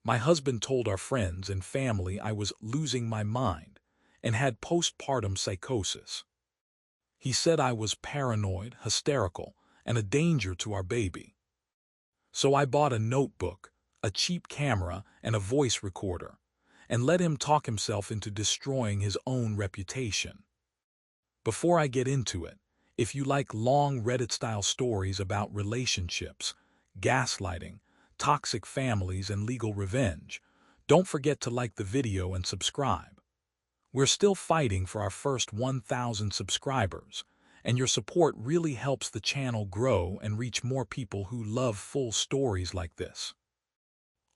My husband told our friends and family I was losing my mind and had postpartum psychosis. He said I was paranoid, hysterical, and a danger to our baby. So I bought a notebook, a cheap camera, and a voice recorder, and let him talk himself into destroying his own reputation. Before I get into it, if you like long Reddit-style stories about relationships, gaslighting, toxic families, and legal revenge, don't forget to like the video and subscribe. We're still fighting for our first 1,000 subscribers, and your support really helps the channel grow and reach more people who love full stories like this.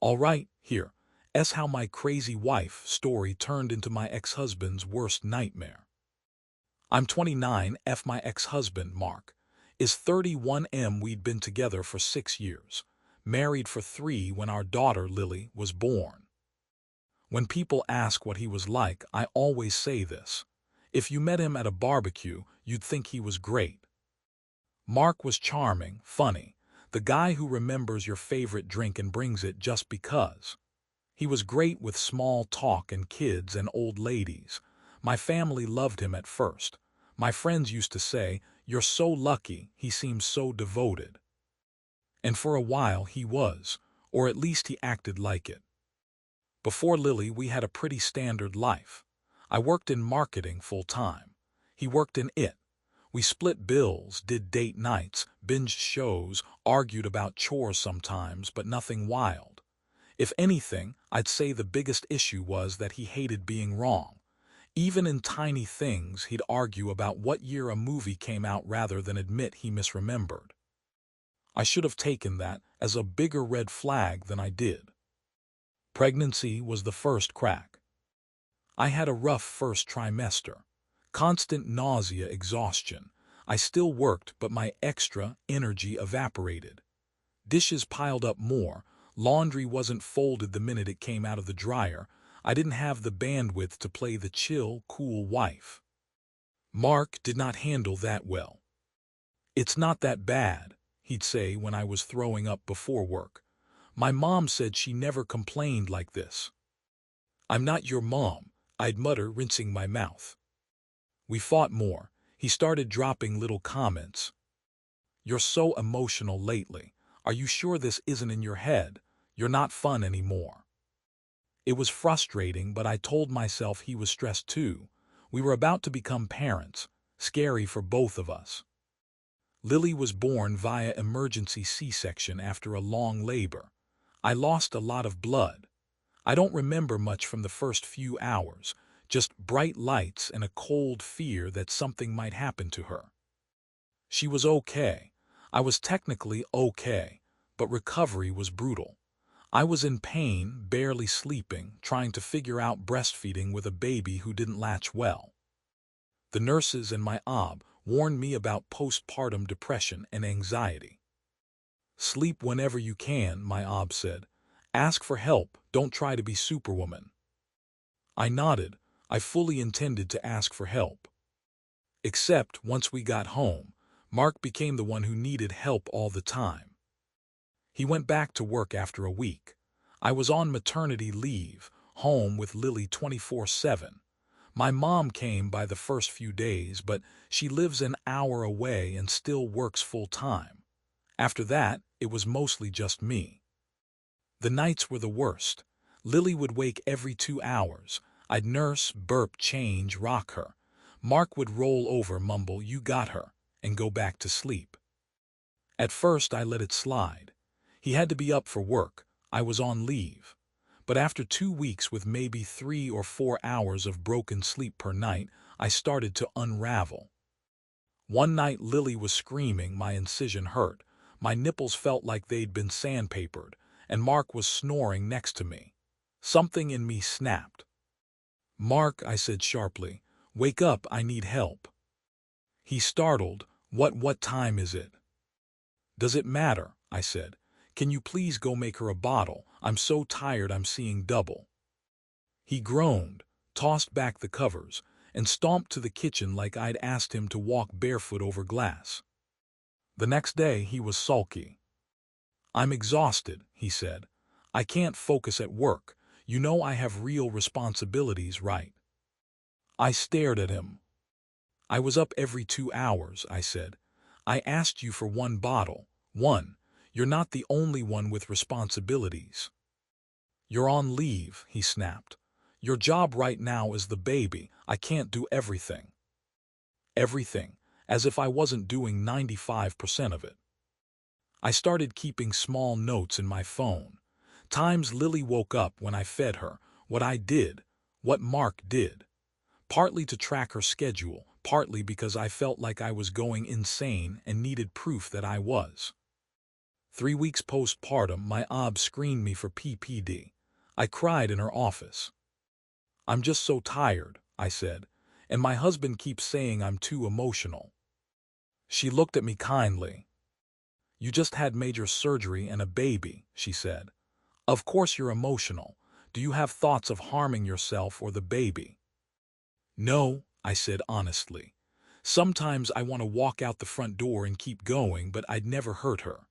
Alright, here's how my crazy wife story turned into my ex-husband's worst nightmare. I'm 29, my ex-husband, Mark, is 31. We'd been together for 6 years, married for 3 when our daughter Lily was born. When people ask what he was like, I always say this: if you met him at a barbecue, you'd think he was great. Mark was charming, funny, the guy who remembers your favorite drink and brings it just because. He was great with small talk and kids and old ladies. My family loved him at first. My friends used to say, "You're so lucky, he seems so devoted." And for a while he was, or at least he acted like it. Before Lily, we had a pretty standard life. I worked in marketing full-time. He worked in it. We split bills, did date nights, binged shows, argued about chores sometimes, but nothing wild. If anything, I'd say the biggest issue was that he hated being wrong. Even in tiny things, he'd argue about what year a movie came out rather than admit he misremembered. I should have taken that as a bigger red flag than I did. Pregnancy was the first crack. I had a rough first trimester. Constant nausea, exhaustion. I still worked, but my extra energy evaporated. Dishes piled up more. Laundry wasn't folded the minute it came out of the dryer. I didn't have the bandwidth to play the chill, cool wife. Mark did not handle that well. "It's not that bad," he'd say when I was throwing up before work. "My mom said she never complained like this." "I'm not your mom," I'd mutter, rinsing my mouth. We fought more. He started dropping little comments. "You're so emotional lately. Are you sure this isn't in your head? You're not fun anymore." It was frustrating, but I told myself he was stressed too. We were about to become parents, scary for both of us. Lily was born via emergency C-section after a long labor. I lost a lot of blood. I don't remember much from the first few hours, just bright lights and a cold fear that something might happen to her. She was okay. I was technically okay, but recovery was brutal. I was in pain, barely sleeping, trying to figure out breastfeeding with a baby who didn't latch well. The nurses and my OB warned me about postpartum depression and anxiety. "Sleep whenever you can," my OB said. "Ask for help, don't try to be Superwoman." I nodded. I fully intended to ask for help. Except once we got home, Mark became the one who needed help all the time. He went back to work after a week. I was on maternity leave, home with Lily 24/7. My mom came by the first few days, but she lives an hour away and still works full-time. After that, it was mostly just me. The nights were the worst. Lily would wake every 2 hours. I'd nurse, burp, change, rock her. Mark would roll over, mumble, "You got her," and go back to sleep. At first, I let it slide. He had to be up for work. I was on leave. But after 2 weeks with maybe 3 or 4 hours of broken sleep per night, I started to unravel. One night Lily was screaming, my incision hurt, my nipples felt like they'd been sandpapered, and Mark was snoring next to me. Something in me snapped. "Mark," I said sharply, "wake up, I need help." He startled. What time is it?" "Does it matter?" I said. "Can you please go make her a bottle? I'm so tired I'm seeing double." He groaned, tossed back the covers, and stomped to the kitchen like I'd asked him to walk barefoot over glass. The next day he was sulky. "I'm exhausted," he said. I can't focus at work. You know I have real responsibilities, right? I stared at him. I was up every 2 hours, I said. I asked you for one bottle. One. You're not the only one with responsibilities. You're on leave, he snapped. Your job right now is the baby. I can't do everything. Everything, as if I wasn't doing 95% of it. I started keeping small notes in my phone. Times Lily woke up when I fed her, what I did, what Mark did. Partly to track her schedule, partly because I felt like I was going insane and needed proof that I was. 3 weeks postpartum, my OB screened me for PPD. I cried in her office. I'm just so tired, I said, and my husband keeps saying I'm too emotional. She looked at me kindly. You just had major surgery and a baby, she said. Of course you're emotional. Do you have thoughts of harming yourself or the baby? No, I said honestly. Sometimes I want to walk out the front door and keep going, but I'd never hurt her.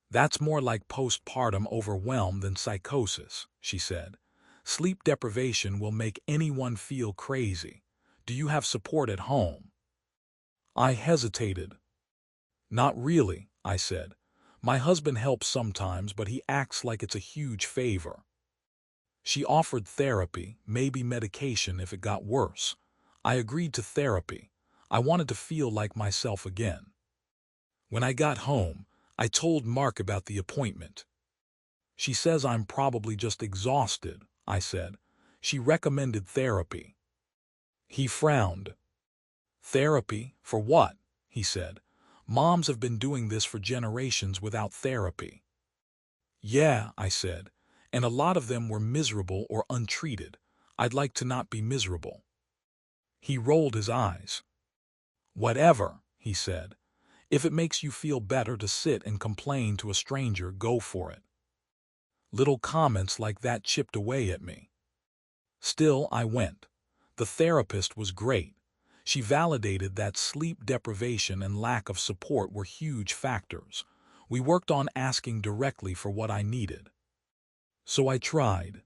That's more like postpartum overwhelm than psychosis, she said. Sleep deprivation will make anyone feel crazy. Do you have support at home? I hesitated. Not really, I said. My husband helps sometimes, but he acts like it's a huge favor. She offered therapy, maybe medication if it got worse. I agreed to therapy. I wanted to feel like myself again. When I got home, I told Mark about the appointment. She says I'm probably just exhausted, I said. She recommended therapy. He frowned. Therapy? For what? He said. Moms have been doing this for generations without therapy. Yeah, I said, and a lot of them were miserable or untreated. I'd like to not be miserable. He rolled his eyes. Whatever, he said. If it makes you feel better to sit and complain to a stranger, go for it. Little comments like that chipped away at me. Still, I went. The therapist was great. She validated that sleep deprivation and lack of support were huge factors. We worked on asking directly for what I needed. So I tried.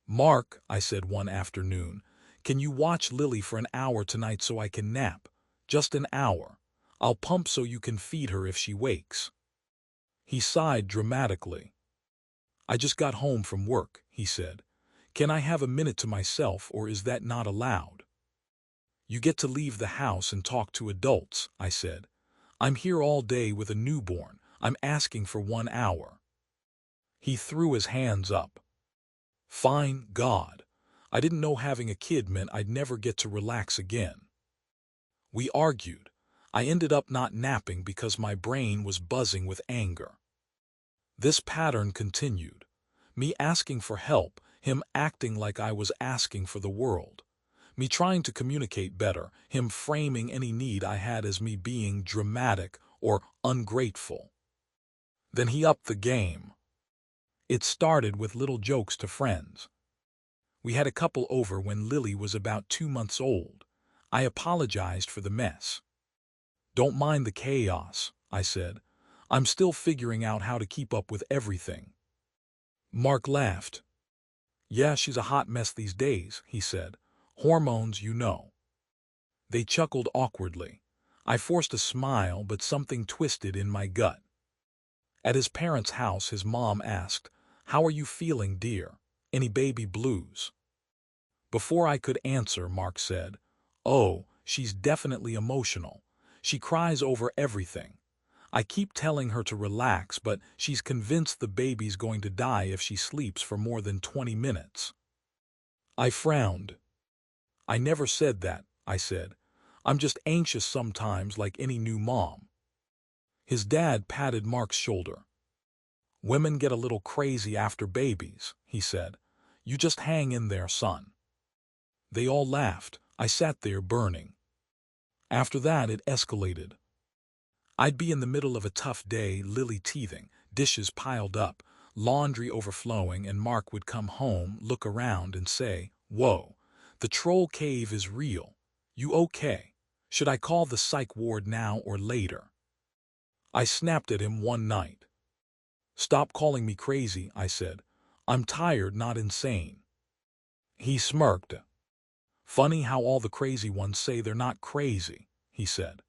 Mark, I said one afternoon, can you watch Lily for an hour tonight so I can nap? Just an hour. I'll pump so you can feed her if she wakes. He sighed dramatically. I just got home from work, he said. Can I have a minute to myself, or is that not allowed? You get to leave the house and talk to adults, I said. I'm here all day with a newborn. I'm asking for 1 hour. He threw his hands up. Fine, God. I didn't know having a kid meant I'd never get to relax again. We argued. I ended up not napping because my brain was buzzing with anger. This pattern continued. Me asking for help, him acting like I was asking for the world. Me trying to communicate better, him framing any need I had as me being dramatic or ungrateful. Then he upped the game. It started with little jokes to friends. We had a couple over when Lily was about 2 months old. I apologized for the mess. Don't mind the chaos, I said. I'm still figuring out how to keep up with everything. Mark laughed. Yeah, she's a hot mess these days, he said. Hormones, you know. They chuckled awkwardly. I forced a smile, but something twisted in my gut. At his parents' house, his mom asked, How are you feeling, dear? Any baby blues? Before I could answer, Mark said, Oh, she's definitely emotional. She cries over everything. I keep telling her to relax, but she's convinced the baby's going to die if she sleeps for more than 20 minutes. I frowned. I never said that, I said. I'm just anxious sometimes like any new mom. His dad patted Mark's shoulder. Women get a little crazy after babies, he said. You just hang in there, son. They all laughed. I sat there burning. After that, it escalated. I'd be in the middle of a tough day, Lily teething, dishes piled up, laundry overflowing, and Mark would come home, look around, and say, Whoa, the troll cave is real. You okay? Should I call the psych ward now or later? I snapped at him one night. Stop calling me crazy, I said. I'm tired, not insane. He smirked. Funny how all the crazy ones say they're not crazy, he said.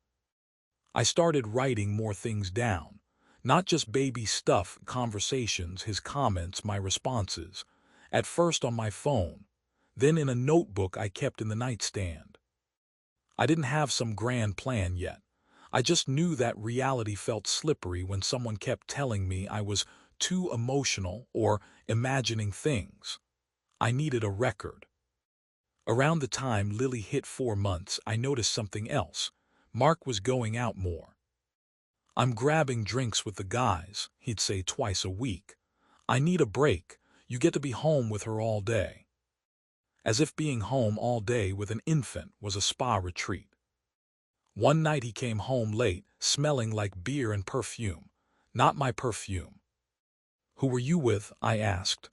I started writing more things down. Not just baby stuff, conversations, his comments, my responses. At first on my phone, then in a notebook I kept in the nightstand. I didn't have some grand plan yet. I just knew that reality felt slippery when someone kept telling me I was too emotional or imagining things. I needed a record. Around the time Lily hit 4 months, I noticed something else. Mark was going out more. I'm grabbing drinks with the guys, he'd say twice a week. I need a break. You get to be home with her all day. As if being home all day with an infant was a spa retreat. One night he came home late, smelling like beer and perfume. Not my perfume. Who were you with? I asked.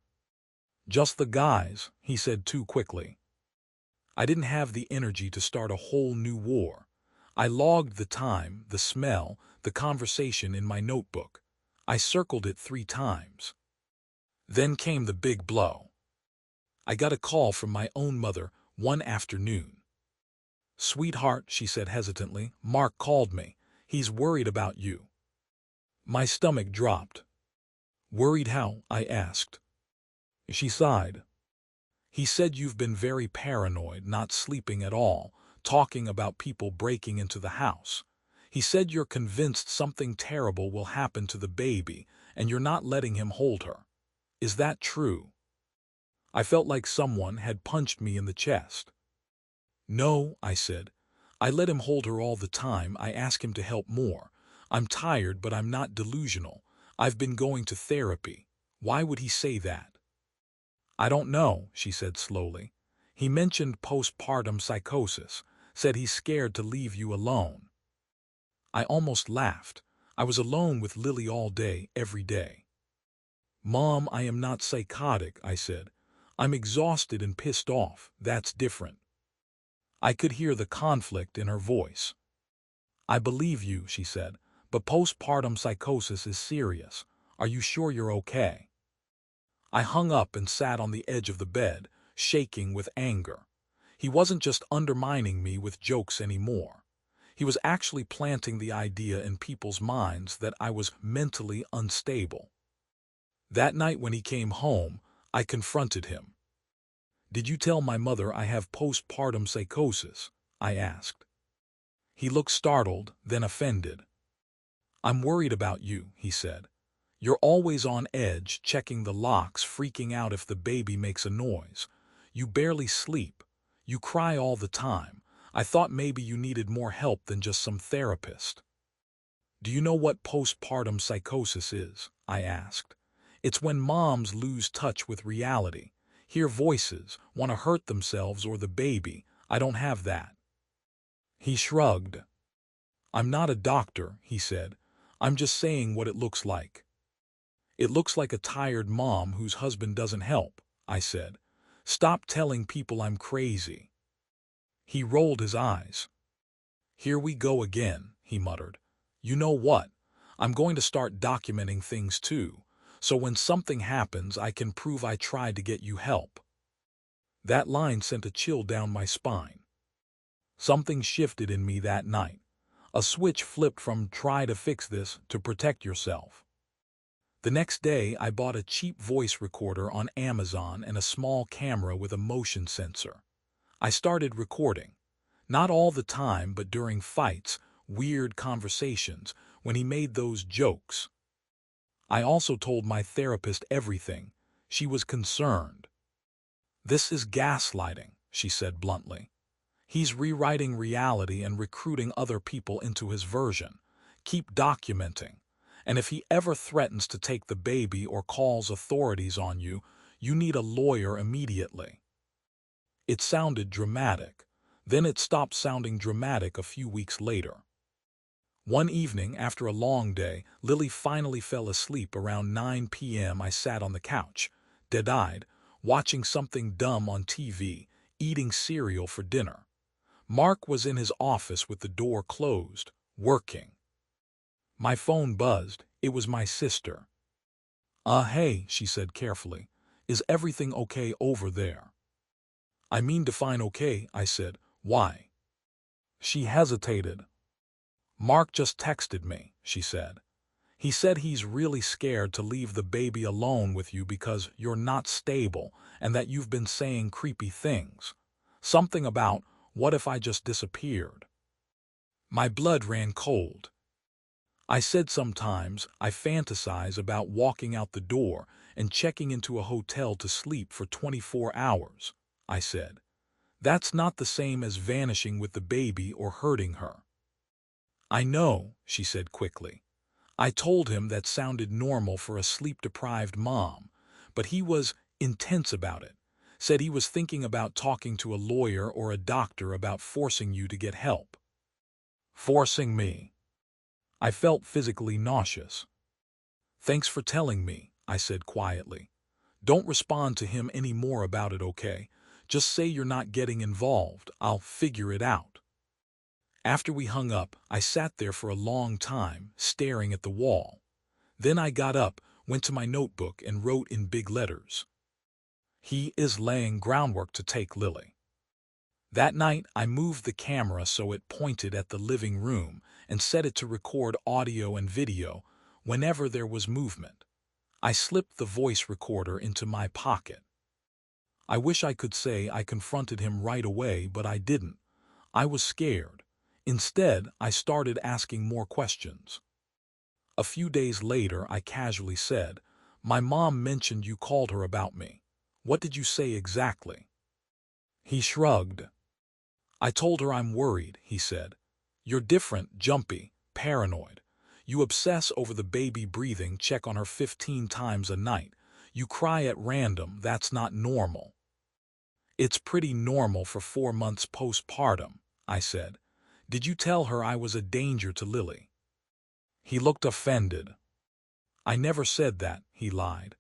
Just the guys, he said too quickly. I didn't have the energy to start a whole new war. I logged the time, the smell, the conversation in my notebook. I circled it 3 times. Then came the big blow. I got a call from my own mother one afternoon. Sweetheart, she said hesitantly, Mark called me. He's worried about you. My stomach dropped. Worried how? I asked. She sighed. He said you've been very paranoid, not sleeping at all, talking about people breaking into the house. He said you're convinced something terrible will happen to the baby and you're not letting him hold her. Is that true? I felt like someone had punched me in the chest. No, I said. I let him hold her all the time. I ask him to help more. I'm tired, but I'm not delusional. I've been going to therapy. Why would he say that? I don't know, she said slowly. He mentioned postpartum psychosis, said he's scared to leave you alone. I almost laughed. I was alone with Lily all day, every day. Mom, I am not psychotic, I said. I'm exhausted and pissed off. That's different. I could hear the conflict in her voice. I believe you, she said, but postpartum psychosis is serious. Are you sure you're okay? I hung up and sat on the edge of the bed, shaking with anger. He wasn't just undermining me with jokes anymore. He was actually planting the idea in people's minds that I was mentally unstable. That night when he came home, I confronted him. Did you tell my mother I have postpartum psychosis? I asked. He looked startled, then offended. I'm worried about you, he said. You're always on edge, checking the locks, freaking out if the baby makes a noise. You barely sleep. You cry all the time. I thought maybe you needed more help than just some therapist. Do you know what postpartum psychosis is? I asked. It's when moms lose touch with reality, hear voices, want to hurt themselves or the baby. I don't have that. He shrugged. I'm not a doctor, he said. I'm just saying what it looks like. It looks like a tired mom whose husband doesn't help, I said. Stop telling people I'm crazy. He rolled his eyes. Here we go again, he muttered. You know what? I'm going to start documenting things too, so when something happens I can prove I tried to get you help. That line sent a chill down my spine. Something shifted in me that night. A switch flipped from try to fix this to protect yourself. The next day I bought a cheap voice recorder on Amazon and a small camera with a motion sensor. I started recording. Not all the time, but during fights, weird conversations, when he made those jokes. I also told my therapist everything. She was concerned. This is gaslighting, she said bluntly. He's rewriting reality and recruiting other people into his version. Keep documenting. And if he ever threatens to take the baby or calls authorities on you, you need a lawyer immediately. It sounded dramatic. Then it stopped sounding dramatic a few weeks later. One evening, after a long day, Lily finally fell asleep around 9 p.m. I sat on the couch, dead-eyed, watching something dumb on TV, eating cereal for dinner. Mark was in his office with the door closed, working. My phone buzzed. It was my sister. Hey, she said carefully. Is everything okay over there? I mean define okay, I said. Why? She hesitated. Mark just texted me, she said. He said he's really scared to leave the baby alone with you because you're not stable and that you've been saying creepy things. Something about, what if I just disappeared? My blood ran cold. I said sometimes I fantasize about walking out the door and checking into a hotel to sleep for 24 hours, I said. That's not the same as vanishing with the baby or hurting her. I know, she said quickly. I told him that sounded normal for a sleep-deprived mom, but he was intense about it, said he was thinking about talking to a lawyer or a doctor about forcing you to get help. Forcing me. I felt physically nauseous. Thanks for telling me, I said quietly. Don't respond to him any more about it, okay? Just say you're not getting involved. I'll figure it out. After we hung up, I sat there for a long time, staring at the wall. Then I got up, went to my notebook, and wrote in big letters. He is laying groundwork to take Lily. That night, I moved the camera so it pointed at the living room and set it to record audio and video whenever there was movement. I slipped the voice recorder into my pocket. I wish I could say I confronted him right away, but I didn't. I was scared. Instead, I started asking more questions. A few days later, I casually said, "My mom mentioned you called her about me. What did you say exactly?" He shrugged. I told her I'm worried, he said. You're different, jumpy, paranoid. You obsess over the baby breathing, check on her 15 times a night. You cry at random, that's not normal. It's pretty normal for 4 months postpartum, I said. Did you tell her I was a danger to Lily? He looked offended. I never said that, he lied.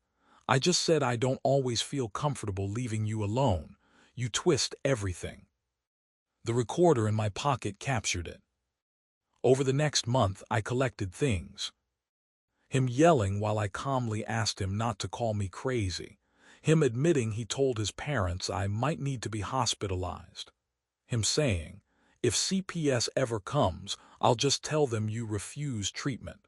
I just said I don't always feel comfortable leaving you alone. You twist everything. The recorder in my pocket captured it. Over the next month, I collected things. Him yelling while I calmly asked him not to call me crazy. Him admitting he told his parents I might need to be hospitalized. Him saying, if CPS ever comes, I'll just tell them you refuse treatment.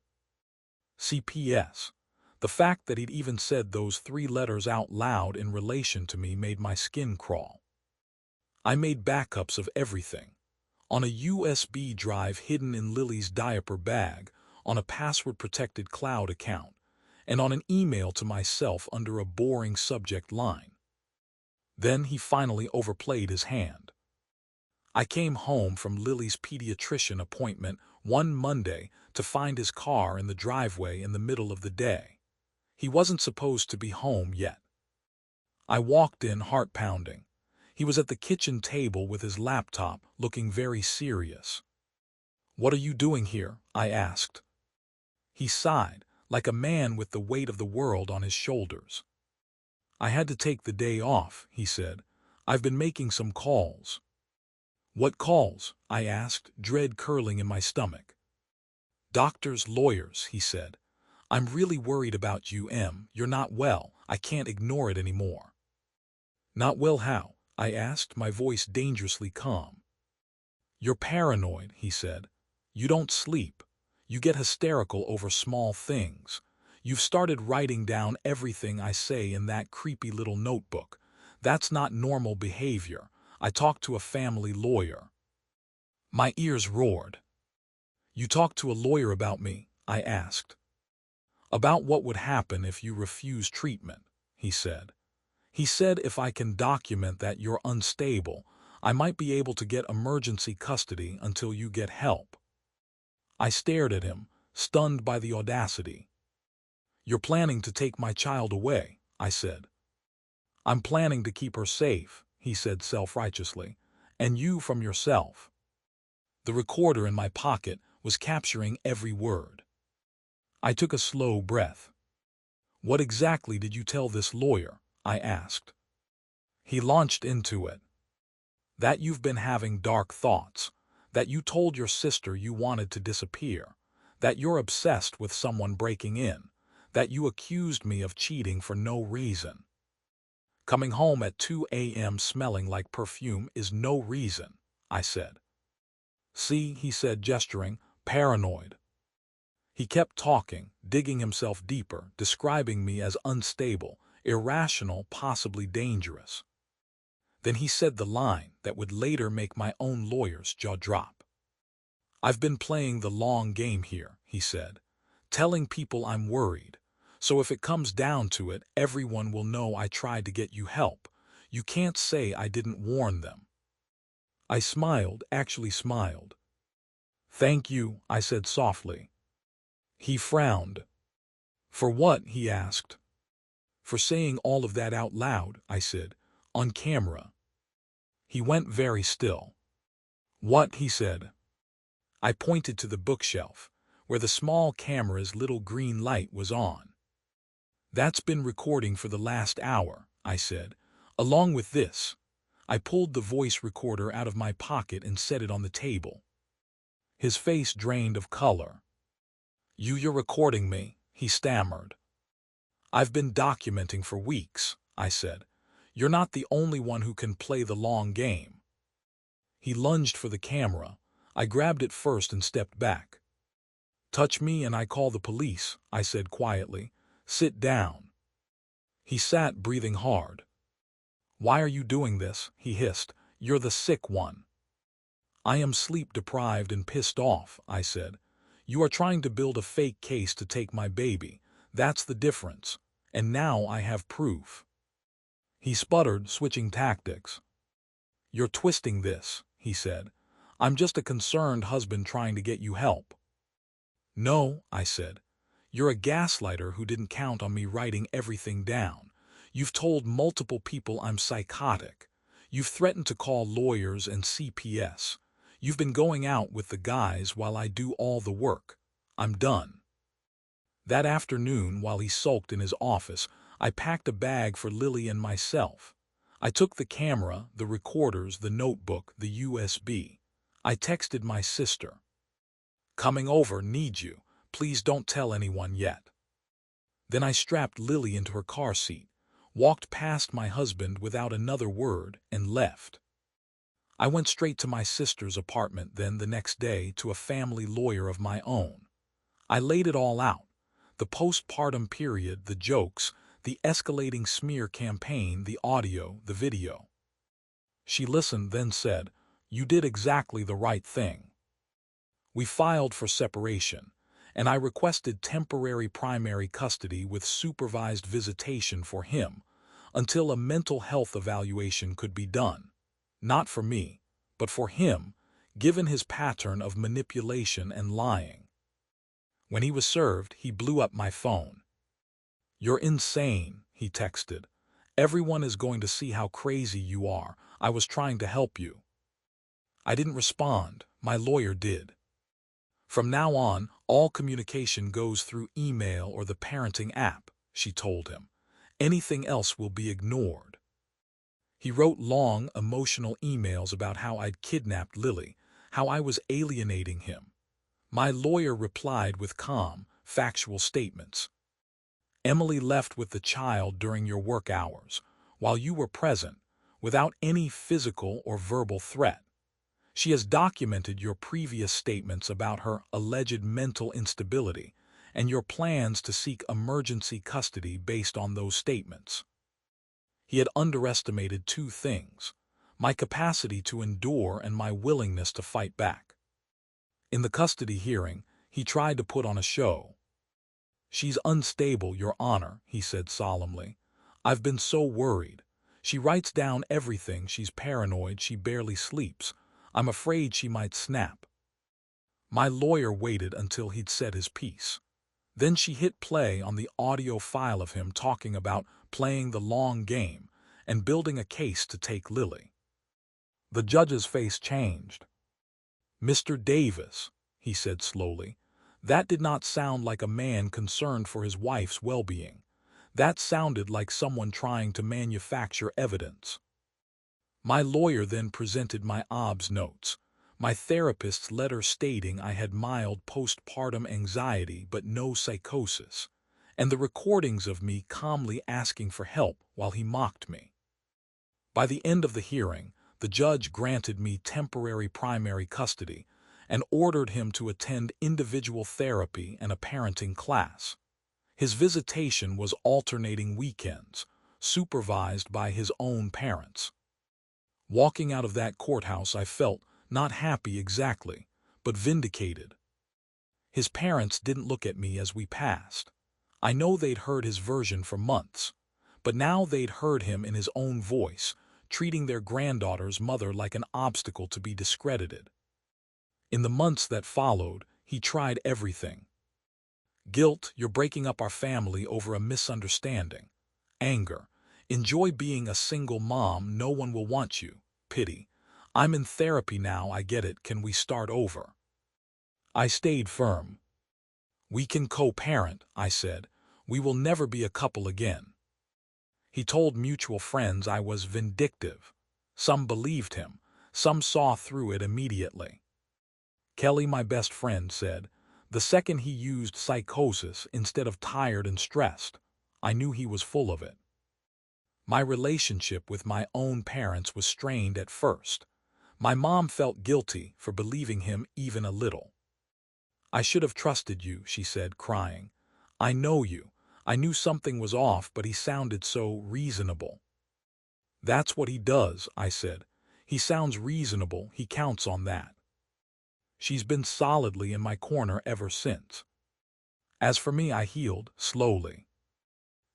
CPS. The fact that he'd even said those 3 letters out loud in relation to me made my skin crawl. I made backups of everything. On a USB drive hidden in Lily's diaper bag, on a password-protected cloud account, and on an email to myself under a boring subject line. Then he finally overplayed his hand. I came home from Lily's pediatrician appointment one Monday to find his car in the driveway in the middle of the day. He wasn't supposed to be home yet. I walked in, heart pounding. He was at the kitchen table with his laptop, looking very serious. What are you doing here? I asked. He sighed, like a man with the weight of the world on his shoulders. I had to take the day off, he said. I've been making some calls. What calls? I asked, dread curling in my stomach. Doctors, lawyers, he said. I'm really worried about you, Em. You're not well. I can't ignore it anymore. Not well how? I asked, my voice dangerously calm. You're paranoid, he said. You don't sleep. You get hysterical over small things. You've started writing down everything I say in that creepy little notebook. That's not normal behavior. I talked to a family lawyer. My ears roared. You talked to a lawyer about me? I asked. About what would happen if you refuse treatment, he said. He said if I can document that you're unstable, I might be able to get emergency custody until you get help. I stared at him, stunned by the audacity. You're planning to take my child away, I said. I'm planning to keep her safe, he said self-righteously, and you from yourself. The recorder in my pocket was capturing every word. I took a slow breath. What exactly did you tell this lawyer? I asked. He launched into it. That you've been having dark thoughts, that you told your sister you wanted to disappear, that you're obsessed with someone breaking in, that you accused me of cheating for no reason. Coming home at 2 a.m. smelling like perfume is no reason, I said. See, he said, gesturing, paranoid. He kept talking, digging himself deeper, describing me as unstable, irrational, possibly dangerous. Then he said the line that would later make my own lawyer's jaw drop. I've been playing the long game here, he said, telling people I'm worried. So if it comes down to it, everyone will know I tried to get you help. You can't say I didn't warn them. I smiled, actually smiled. Thank you, I said softly. He frowned. For what? He asked. For saying all of that out loud, I said, on camera. He went very still. What? He said. I pointed to the bookshelf, where the small camera's little green light was on. That's been recording for the last hour, I said, along with this. I pulled the voice recorder out of my pocket and set it on the table. His face drained of color. You're recording me, he stammered. I've been documenting for weeks, I said. You're not the only one who can play the long game. He lunged for the camera. I grabbed it first and stepped back. Touch me and I call the police, I said quietly. Sit down. He sat, breathing hard. Why are you doing this? He hissed. You're the sick one. I am sleep-deprived and pissed off, I said. You are trying to build a fake case to take my baby. That's the difference. And now I have proof. He sputtered, switching tactics. You're twisting this, he said. I'm just a concerned husband trying to get you help. No, I said. You're a gaslighter who didn't count on me writing everything down. You've told multiple people I'm psychotic. You've threatened to call lawyers and CPS. You've been going out with the guys while I do all the work. I'm done. That afternoon, while he sulked in his office, I packed a bag for Lily and myself. I took the camera, the recorders, the notebook, the USB. I texted my sister. Coming over, need you. Please don't tell anyone yet. Then I strapped Lily into her car seat, walked past my husband without another word, and left. I went straight to my sister's apartment, then the next day to a family lawyer of my own. I laid it all out. The postpartum period, the jokes, the escalating smear campaign, the audio, the video. She listened, then said, "You did exactly the right thing." We filed for separation, and I requested temporary primary custody with supervised visitation for him until a mental health evaluation could be done. Not for me, but for him, given his pattern of manipulation and lying. When he was served, he blew up my phone. "You're insane," he texted. "Everyone is going to see how crazy you are. I was trying to help you." I didn't respond. My lawyer did. "From now on, all communication goes through email or the parenting app," she told him. "Anything else will be ignored." He wrote long, emotional emails about how I'd kidnapped Lily, how I was alienating him. My lawyer replied with calm, factual statements. "Emily left with the child during your work hours, while you were present, without any physical or verbal threat. She has documented your previous statements about her alleged mental instability and your plans to seek emergency custody based on those statements." He had underestimated two things: my capacity to endure and my willingness to fight back. In the custody hearing, he tried to put on a show. "She's unstable, Your Honor," he said solemnly. "I've been so worried. She writes down everything. She's paranoid. She barely sleeps. I'm afraid she might snap." My lawyer waited until he'd said his piece. Then she hit play on the audio file of him talking about playing the long game and building a case to take Lily. The judge's face changed. "Mr. Davis," he said slowly, "that did not sound like a man concerned for his wife's well-being. That sounded like someone trying to manufacture evidence." My lawyer then presented my OBS notes, my therapist's letter stating I had mild postpartum anxiety but no psychosis, and the recordings of me calmly asking for help while he mocked me. By the end of the hearing, the judge granted me temporary primary custody and ordered him to attend individual therapy and a parenting class. His visitation was alternating weekends, supervised by his own parents. Walking out of that courthouse, I felt not happy exactly, but vindicated. His parents didn't look at me as we passed. I know they'd heard his version for months, but now they'd heard him in his own voice, treating their granddaughter's mother like an obstacle to be discredited. In the months that followed, he tried everything. Guilt, you're breaking up our family over a misunderstanding. Anger, enjoy being a single mom, no one will want you. Pity, I'm in therapy now, I get it, can we start over? I stayed firm. We can co-parent, I said. We will never be a couple again. He told mutual friends I was vindictive. Some believed him, some saw through it immediately. Kelly, my best friend, said, the second he used psychosis instead of tired and stressed, I knew he was full of it. My relationship with my own parents was strained at first. My mom felt guilty for believing him even a little. I should have trusted you, she said, crying. I know you. I knew something was off, but he sounded so reasonable. That's what he does, I said. He sounds reasonable, he counts on that. She's been solidly in my corner ever since. As for me, I healed slowly.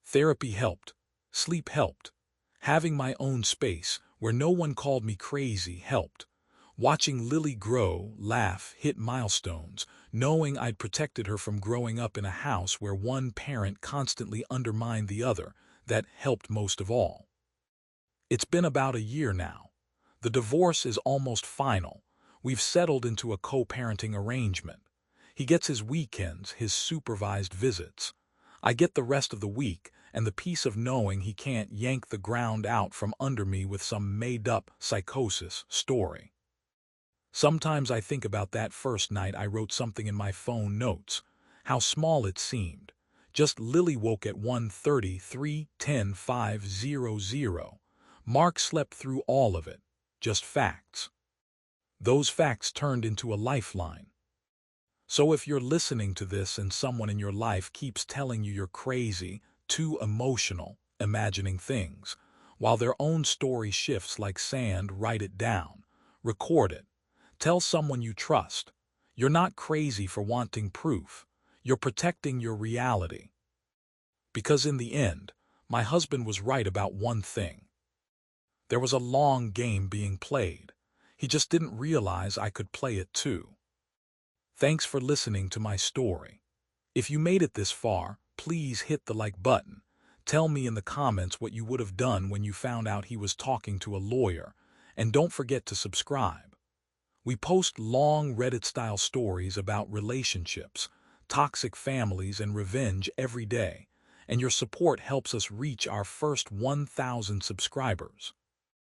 Therapy helped. Sleep helped. Having my own space where no one called me crazy helped. Watching Lily grow, laugh, hit milestones, knowing I'd protected her from growing up in a house where one parent constantly undermined the other, that helped most of all. It's been about a year now. The divorce is almost final. We've settled into a co-parenting arrangement. He gets his weekends, his supervised visits. I get the rest of the week and the peace of knowing he can't yank the ground out from under me with some made-up psychosis story. Sometimes I think about that first night I wrote something in my phone notes, how small it seemed. Just Lily woke at 1:30, 3:10, 5:00. Mark slept through all of it. Just facts. Those facts turned into a lifeline. So if you're listening to this and someone in your life keeps telling you you're crazy, too emotional, imagining things, while their own story shifts like sand, write it down. Record it. Tell someone you trust. You're not crazy for wanting proof. You're protecting your reality. Because in the end, my husband was right about one thing. There was a long game being played. He just didn't realize I could play it too. Thanks for listening to my story. If you made it this far, please hit the like button. Tell me in the comments what you would have done when you found out he was talking to a lawyer, and don't forget to subscribe. We post long Reddit-style stories about relationships, toxic families, and revenge every day, and your support helps us reach our first 1,000 subscribers.